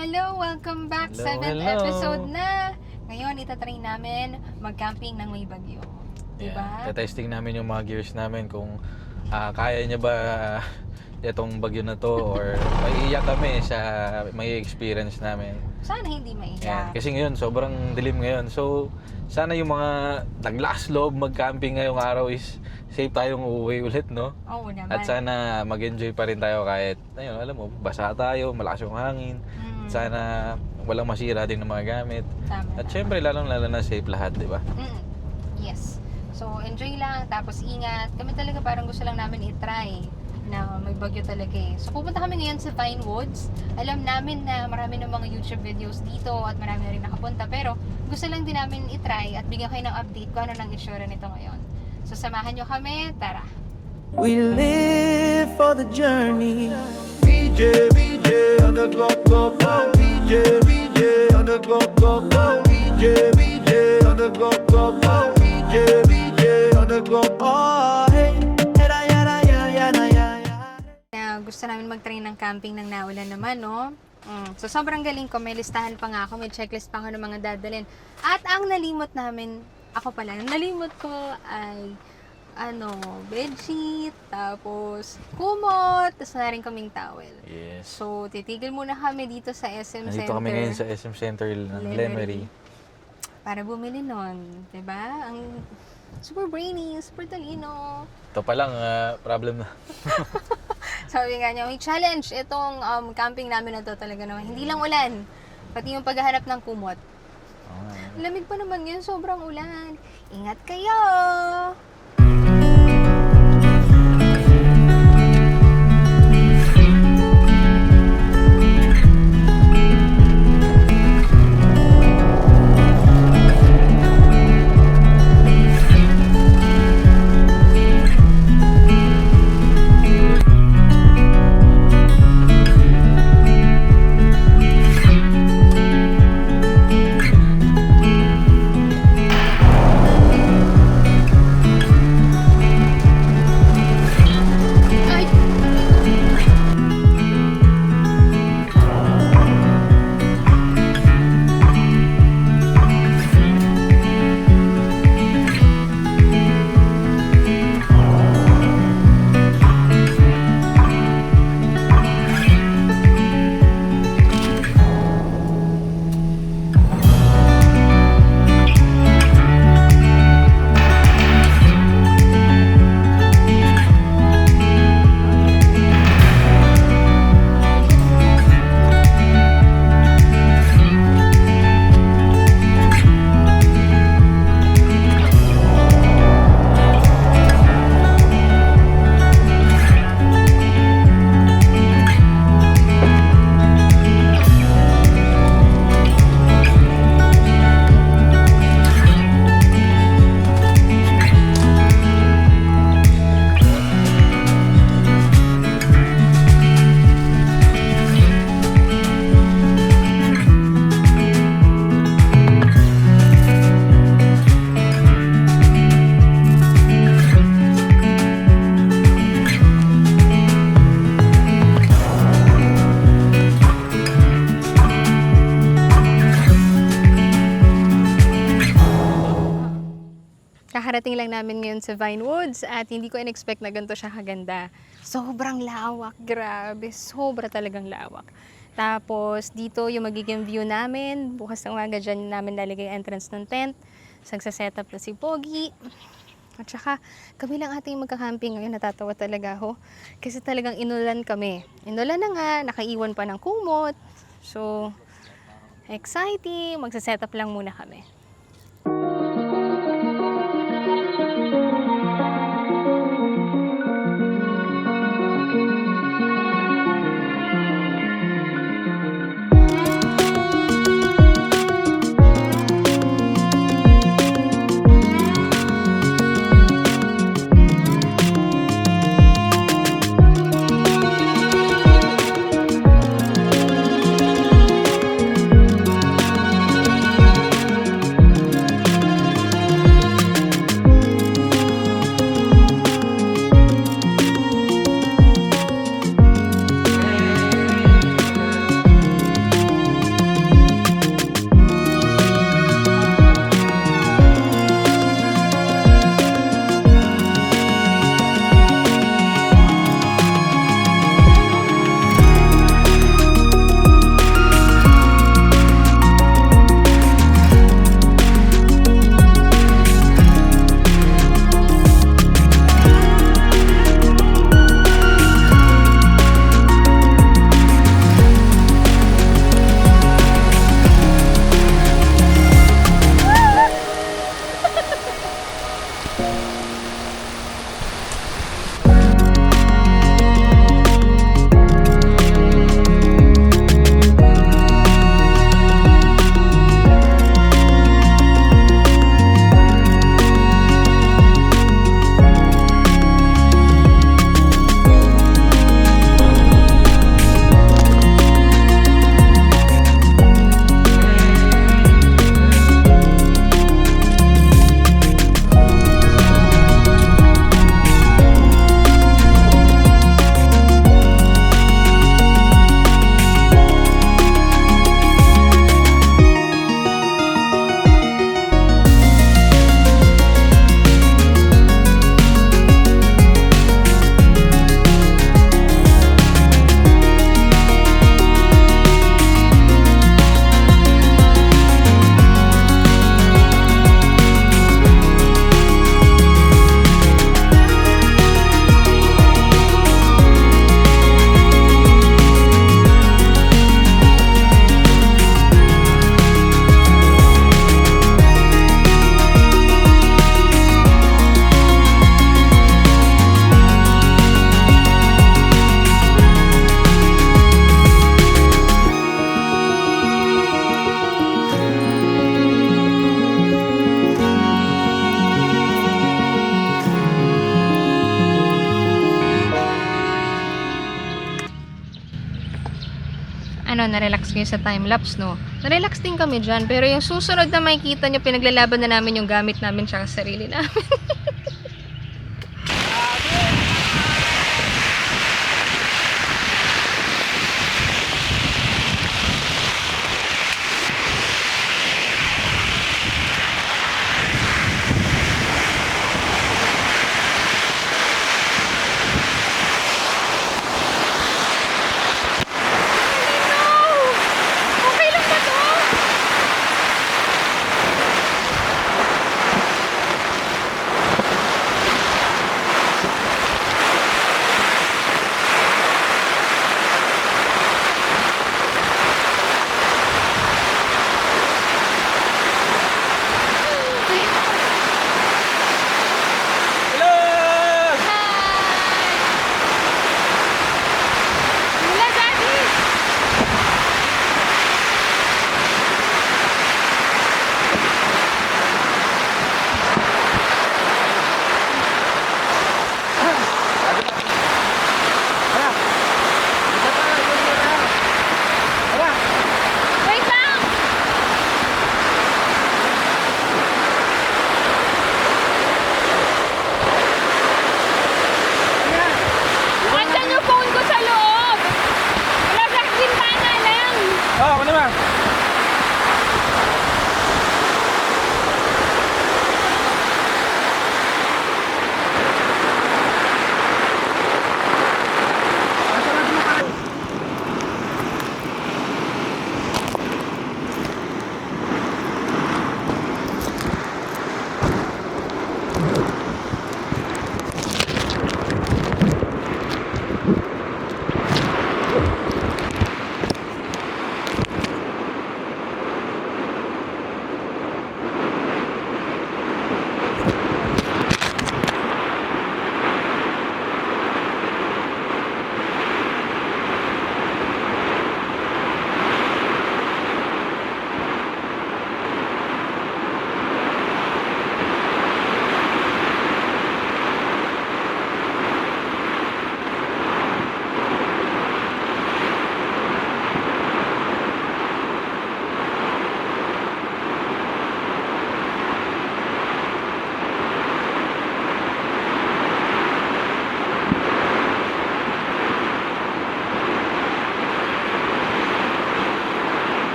Hello! Welcome back! Hello, 7th hello. episode na! Ngayon, itatry namin mag-camping ng may bagyo. Diba? Yeah. Testing namin yung mga gears namin kung kaya niya ba itong bagyo na to or maiiyak kami sa may experience namin. Sana hindi Yan. maiyak. Kasi ngayon, sobrang dilim ngayon. So, sana yung mga naglakas loob mag-camping ngayong araw is safe tayong uuwi ulit, no? Oo naman. At sana mag-enjoy pa rin tayo kahit, ayun, alam mo, basa tayo, malakas yung hangin. Sana walang masira din ng mga gamit. Tama. At syempre, lalo na safe lahat, di ba? Yes. So, enjoy lang. Tapos, ingat. Kami talaga parang gusto lang namin i-try na may bagyo talaga eh. So, pupunta kami ngayon sa Vinewoods. Alam namin na marami ng mga YouTube videos dito at marami na rin nakapunta. Pero, gusto lang din namin i-try at bigyan kayo ng update kung ano nang itsura nito ngayon. So, samahan nyo kami. Tara! We live for the journey. BJ, BJ, on the go, go, go. BJ, BJ, on the go, go, go. BJ, BJ, on the go, go, go. BJ, BJ, on the go, oh, hey. Yada, yada, yada, yada, yada. Gusto namin mag-try ng camping ng naulan naman, no? So, sobrang galing ko. May listahan pa nga ako. May checklist pa ako ng mga dadalhin. At ang nalimot namin, ako pala, ang nalimot ko ay bedsheet, tapos kumot, tapos na rin kaming towel. Yes. So, titigil muna kami dito sa SM Nandito Center. kami ngayon sa SM Center ng Lemery. Para bumili nun. Diba? Ang super brainy, super talino. Ito pa lang, problem na. Sabi nga niya, may challenge itong camping namin na to talaga naman. Hindi lang ulan, pati yung paghahanap ng kumot. Lamig pa naman ngayon, sobrang ulan. Ingat kayo! Kakarating lang namin ngayon sa Vinewoods at hindi ko in-expect na ganito siya kaganda. Sobrang lawak, grabe. Sobra talagang lawak. Tapos dito yung magiging view namin. Bukas ng umaga dyan namin lalagay entrance ng tent. Sagsa-setup na si Pogi. At saka kami lang ating magka-camping ngayon. Natatawa talaga ako. Kasi talagang inulan kami. Inulan na nga, nakaiwan pa ng kumot. So, exciting. Magsa-setup lang muna kami. na-relax kayo sa time-lapse, no? Na-relax din kami dyan. Pero yung susunod na makikita nyo, pinaglalaban na namin yung gamit namin tsaka sarili namin. Okay lang ba to? Hello! Wala, Daddy! Wait lang! Andan yung phone ko sa loob! Wala sa bintana lang! Oh, ako naman.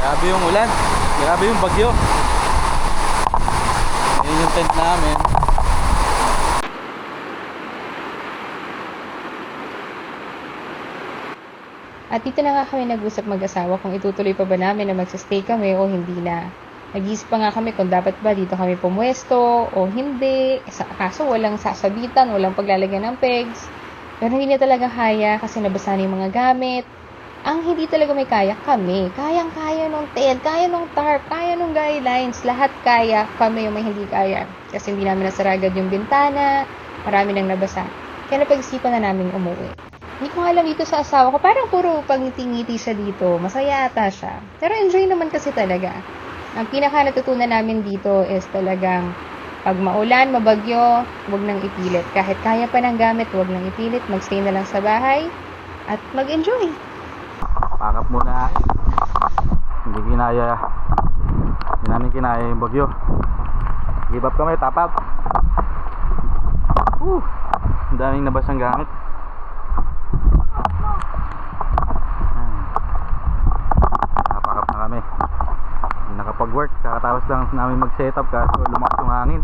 Grabe yung ulan. Grabe yung bagyo. Yan yung tent namin. At dito na nga kami nag-usap mag-asawa kung itutuloy pa ba namin na magsastay kami o hindi na. Nag-iisip pa nga kami kung dapat ba dito kami pumwesto o hindi. Kaso walang sasabitan, walang paglalagyan ng pegs. Pero hindi na talaga kaya kasi nabasa na yung mga gamit. Ang hindi talaga may kaya kami. Kayang-kaya nung tent, kaya nung tarp, kaya nung guidelines. Lahat kaya, kami yung may hindi kaya. Kasi hindi namin nasara agad yung bintana, marami nang nabasa. Kaya napag-isipan na namin umuwi. Hindi ko alam dito sa asawa ko, parang puro pangiti-ngiti siya dito. Masaya ata siya. Pero enjoy naman kasi talaga. Ang pinaka natutunan namin dito is talagang pag maulan, mabagyo, huwag nang ipilit. Kahit kaya pa ng gamit, huwag nang ipilit. Magstay na lang sa bahay at mag-enjoy. Pakap muna. Hindi kinaya. Hindi namin kinaya yung bagyo. Give up kami, tap up. Ang daming nabasang gamit. Nakapakap na kami. Hindi nakapag-work. Kakatapos lang namin mag-setup kaso lumakas yung hangin.